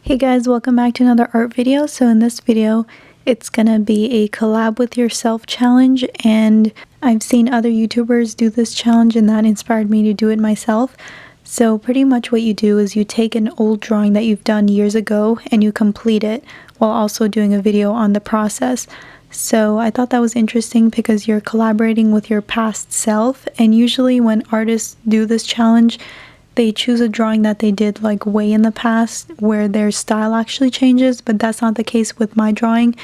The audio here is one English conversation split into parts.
Hey guys, welcome back to another art video. So in this video, it's gonna be a collab with yourself challenge, and I've seen other YouTubers do this challenge and that inspired me to do it myself. So pretty much what you do is you take an old drawing that you've done years ago and you complete it while also doing a video on the process. So I thought that was interesting because you're collaborating with your past self, and usually when artists do this challenge, they choose a drawing that they did like way in the past where their style actually changes, but that's not the case with my drawing,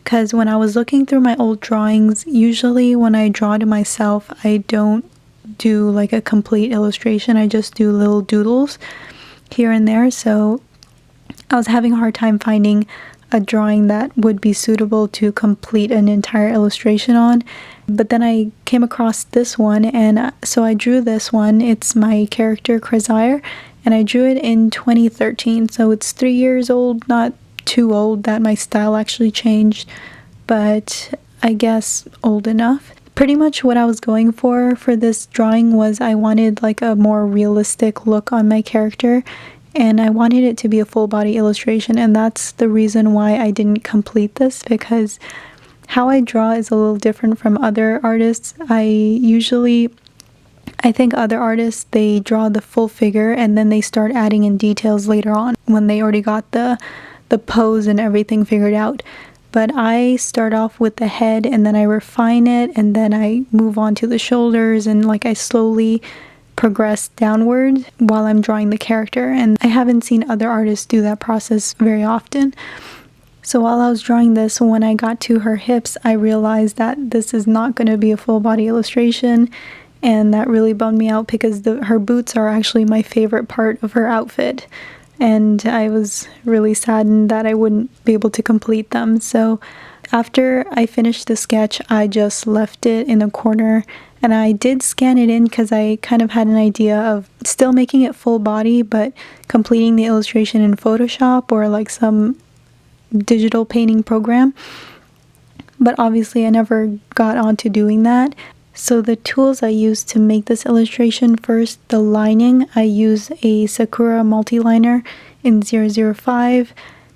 because when I was looking through my old drawings, usually when I draw to myself, I don't do like a complete illustration. I just do little doodles here and there. So I was having a hard time finding a drawing that would be suitable to complete an entire illustration on. But then I came across this one, and so I drew this one. It's my character Krazire, and I drew it in 2013, so it's 3 years old, not too old that my style actually changed, but I guess old enough. Pretty much what I was going for this drawing was I wanted like a more realistic look on my character, and I wanted it to be a full body illustration, and that's the reason why I didn't complete this, because how I draw is a little different from other artists. I think other artists, they draw the full figure and then they start adding in details later on when they already got the pose and everything figured out. But I start off with the head and then I refine it, and then I move on to the shoulders, and like I slowly progress downward while I'm drawing the character, and I haven't seen other artists do that process very often. So while I was drawing this, when I got to her hips, I realized that this is not going to be a full body illustration, and that really bummed me out because her boots are actually my favorite part of her outfit, and I was really saddened that I wouldn't be able to complete them. So after I finished the sketch, I just left it in a corner, and I did scan it in because I kind of had an idea of still making it full body but completing the illustration in Photoshop or like some digital painting program, but obviously I never got onto doing that. So the tools I used to make this illustration: first, the lining. I use a Sakura multi-liner in 005.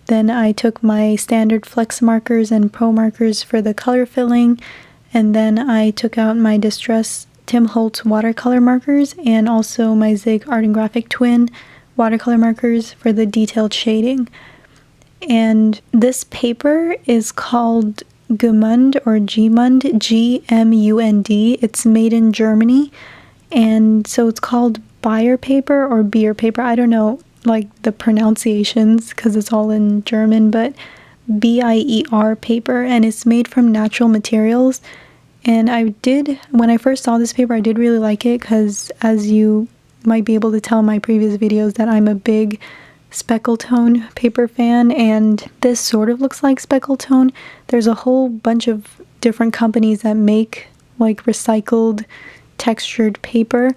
Then I took my standard flex markers and pro markers for the color filling, and then I took out my Distress Tim Holtz watercolor markers and also my Zig Art and Graphic Twin watercolor markers for the detailed shading. And this paper is called Gmund or Gmund, G-M-U-N-D. It's made in Germany, and so it's called Beyer paper or beer paper. I don't know like the pronunciations because it's all in German, but B-I-E-R paper, and it's made from natural materials. And when I first saw this paper, I did really like it because, as you might be able to tell in my previous videos, that I'm a big speckle tone paper fan, and this sort of looks like speckle tone. There's a whole bunch of different companies that make like recycled textured paper,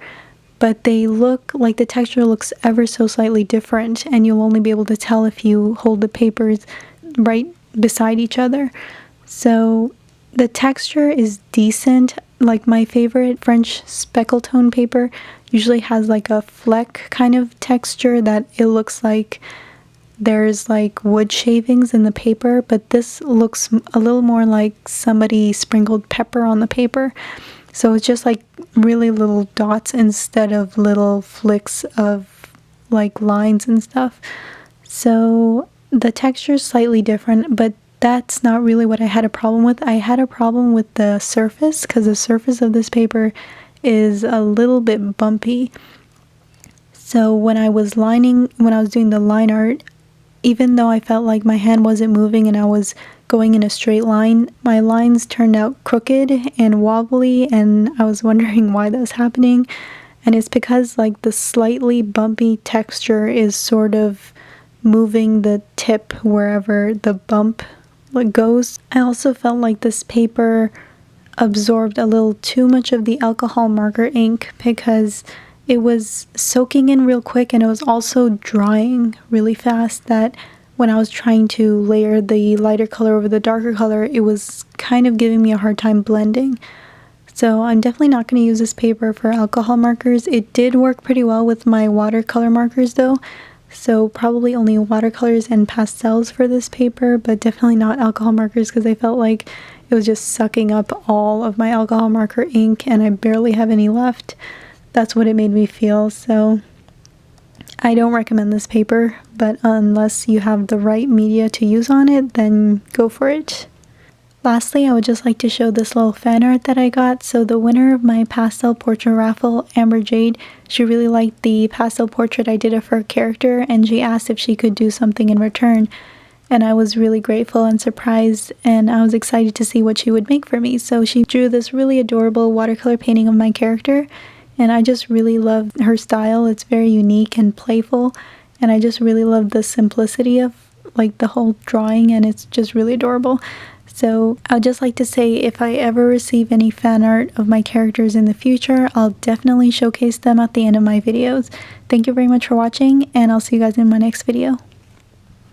but they look like the texture looks ever so slightly different, and you'll only be able to tell if you hold the papers right beside each other. So the texture is decent. Like my favorite French speckle tone paper usually has like a fleck kind of texture that it looks like there's like wood shavings in the paper, but this looks a little more like somebody sprinkled pepper on the paper. So it's just like really little dots instead of little flicks of like lines and stuff. So the texture is slightly different, but that's not really what I had a problem with. I had a problem with the surface, because the surface of this paper is a little bit bumpy. So when I was doing the line art, even though I felt like my hand wasn't moving and I was going in a straight line, my lines turned out crooked and wobbly, and I was wondering why that was happening. And it's because like the slightly bumpy texture is sort of moving the tip wherever the bump goes. I also felt like this paper absorbed a little too much of the alcohol marker ink because it was soaking in real quick, and it was also drying really fast, that when I was trying to layer the lighter color over the darker color, it was kind of giving me a hard time blending. So I'm definitely not going to use this paper for alcohol markers. It did work pretty well with my watercolor markers though, So probably only watercolors and pastels for this paper, but definitely not alcohol markers because I felt like it was just sucking up all of my alcohol marker ink and I barely have any left. That's what it made me feel. So I don't recommend this paper, but unless you have the right media to use on it, then go for it. Lastly, I would just like to show this little fan art that I got. So the winner of my pastel portrait raffle, Amber Jade, she really liked the pastel portrait I did of her character, and she asked if she could do something in return. And I was really grateful and surprised, and I was excited to see what she would make for me. So she drew this really adorable watercolor painting of my character, and I just really love her style. It's very unique and playful, and I just really love the simplicity of like the whole drawing, and it's just really adorable. So I'd just like to say, if I ever receive any fan art of my characters in the future, I'll definitely showcase them at the end of my videos. Thank you very much for watching, and I'll see you guys in my next video.